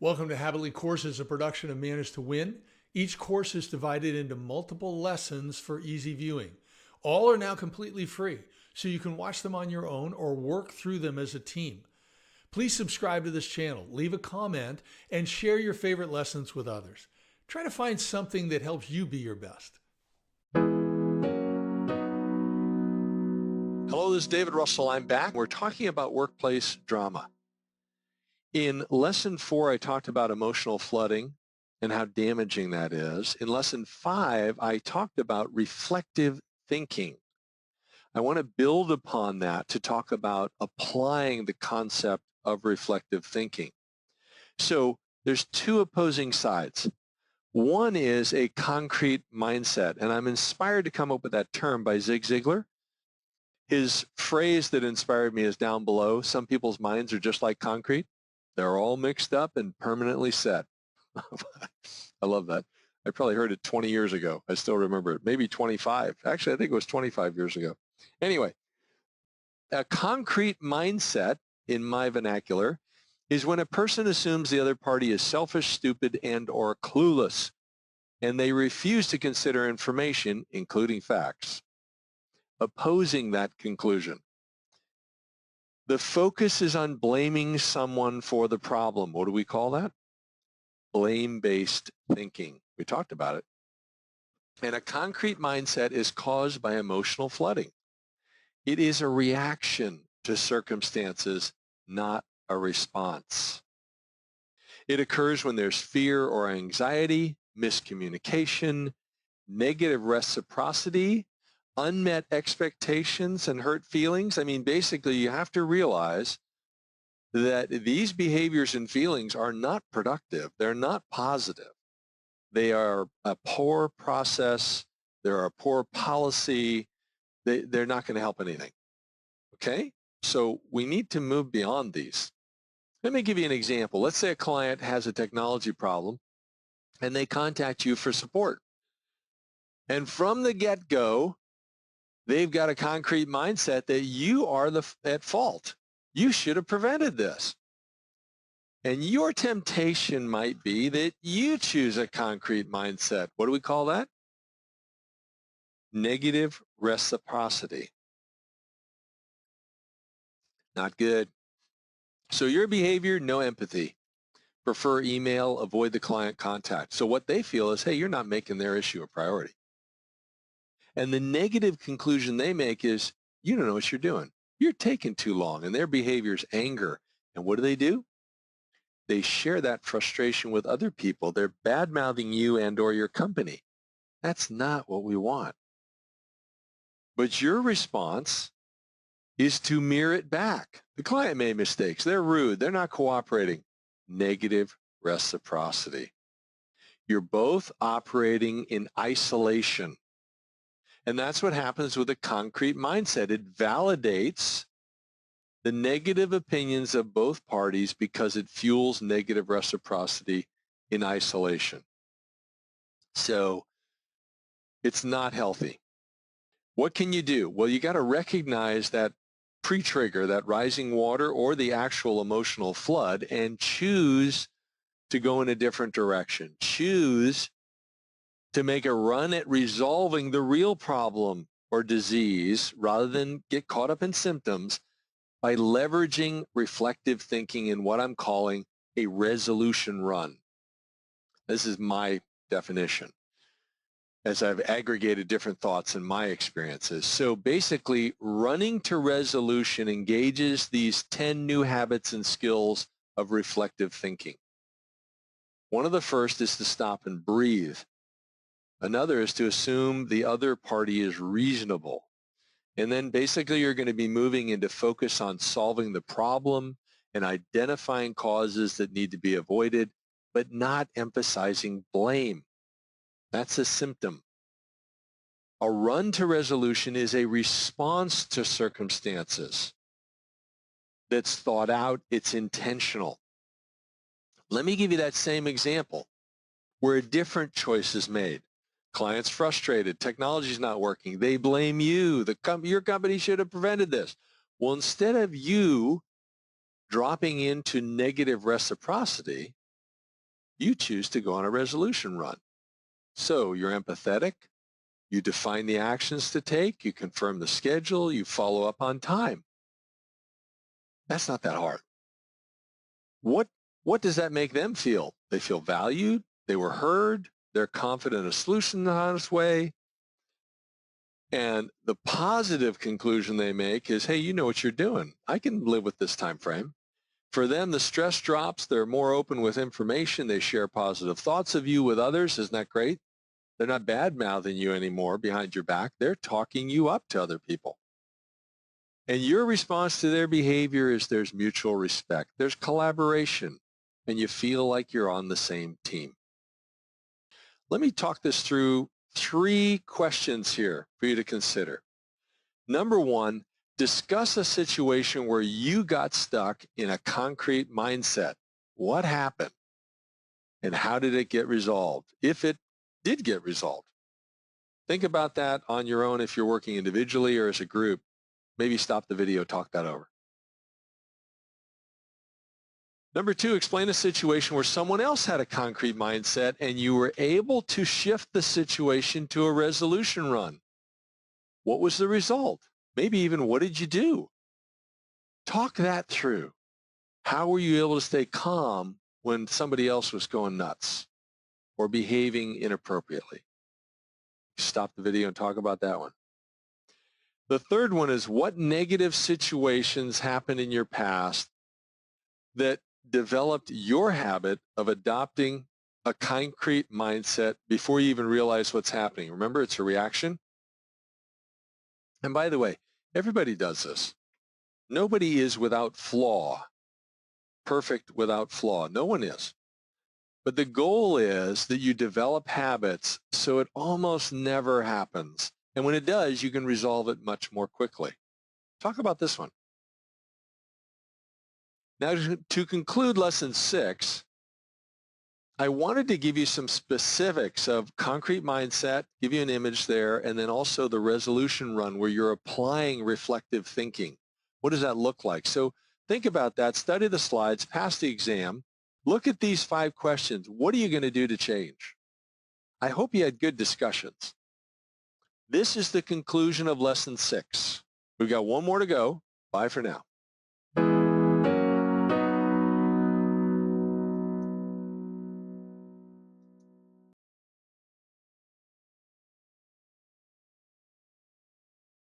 Welcome to Habitly Courses, a production of Manage to Win. Each course is divided into multiple lessons for easy viewing. All are now completely free, so you can watch them on your own or work through them as a team. Please subscribe to this channel, leave a comment, and share your favorite lessons with others. Try to find something that helps you be your best. Hello, this is David Russell. I'm back. We're talking about workplace drama. In lesson 4, I talked about emotional flooding and how damaging that is. In lesson 5, I talked about reflective thinking. I want to build upon that to talk about applying the concept of reflective thinking. So there's two opposing sides. One is a concrete mindset, and I'm inspired to come up with that term by Zig Ziglar. His phrase that inspired me is down below. Some people's minds are just like concrete. They're all mixed up and permanently set. I love that. I probably heard it 20 years ago. I still remember it. Maybe 25. Actually, I think it was 25 years ago. Anyway, a concrete mindset, in my vernacular, is when a person assumes the other party is selfish, stupid, and or clueless, and they refuse to consider information, including facts, opposing that conclusion. The focus is on blaming someone for the problem. What do we call that? Blame-based thinking. We talked about it. And a concrete mindset is caused by emotional flooding. It is a reaction to circumstances, not a response. It occurs when there's fear or anxiety, miscommunication, negative reciprocity, unmet expectations, and hurt feelings. I mean, basically, you have to realize that these behaviors and feelings are not productive. They're not positive. They are a poor process. They're a poor policy. They're not going to help anything. Okay? So we need to move beyond these. Let me give you an example. Let's say a client has a technology problem and they contact you for support. And from the get-go, they've got a concrete mindset that you are at fault. You should have prevented this. And your temptation might be that you choose a concrete mindset. What do we call that? Negative reciprocity. Not good. So your behavior, no empathy. Prefer email, avoid the client contact. So what they feel is, hey, you're not making their issue a priority. And the negative conclusion they make is, you don't know what you're doing. You're taking too long. And their behavior is anger. And what do? They share that frustration with other people. They're bad-mouthing you and or your company. That's not what we want. But your response is to mirror it back. The client made mistakes. They're rude. They're not cooperating. Negative reciprocity. You're both operating in isolation. And that's what happens with a concrete mindset. It validates the negative opinions of both parties because it fuels negative reciprocity in isolation. So it's not healthy. What can you do? Well, you got to recognize that pre-trigger, that rising water or the actual emotional flood, and choose to go in a different direction. Choose to make a run at resolving the real problem or disease rather than get caught up in symptoms by leveraging reflective thinking in what I'm calling a resolution run. This is my definition as I've aggregated different thoughts in my experiences. So basically, running to resolution engages these 10 new habits and skills of reflective thinking. One of the first is to stop and breathe. Another is to assume the other party is reasonable. And then basically you're going to be moving into focus on solving the problem and identifying causes that need to be avoided, but not emphasizing blame. That's a symptom. A run to resolution is a response to circumstances that's thought out, it's intentional. Let me give you that same example where a different choice is made. Client's frustrated, technology's not working, they blame you, your company should have prevented this. Well, instead of you dropping into negative reciprocity, you choose to go on a resolution run. So you're empathetic, you define the actions to take, you confirm the schedule, you follow up on time. That's not that hard. What does that make them feel? They feel valued, they were heard, they're confident a solution in an honest way. And the positive conclusion they make is, hey, you know what you're doing. I can live with this time frame. For them, the stress drops. They're more open with information. They share positive thoughts of you with others. Isn't that great? They're not bad-mouthing you anymore behind your back. They're talking you up to other people. And your response to their behavior is there's mutual respect. There's collaboration, and you feel like you're on the same team. Let me talk this through 3 questions here for you to consider. Number 1, discuss a situation where you got stuck in a concrete mindset. What happened? And how did it get resolved? If it did get resolved. Think about that on your own if you're working individually or as a group. Maybe stop the video, talk that over. Number 2, explain a situation where someone else had a concrete mindset and you were able to shift the situation to a resolution run. What was the result? Maybe even what did you do? Talk that through. How were you able to stay calm when somebody else was going nuts or behaving inappropriately? Stop the video and talk about that one. The third one is, what negative situations happened in your past that developed your habit of adopting a concrete mindset before you even realize what's happening? Remember, it's a reaction. And by the way, everybody does this. Nobody is without flaw, perfect without flaw. No one is. But the goal is that you develop habits so it almost never happens. And when it does, you can resolve it much more quickly. Talk about this one. Now, to conclude lesson 6, I wanted to give you some specifics of concrete mindset, give you an image there, and then also the resolution run where you're applying reflective thinking. What does that look like? So think about that, study the slides, pass the exam, look at these 5 questions. What are you going to do to change? I hope you had good discussions. This is the conclusion of lesson 6. We've got one more to go. Bye for now.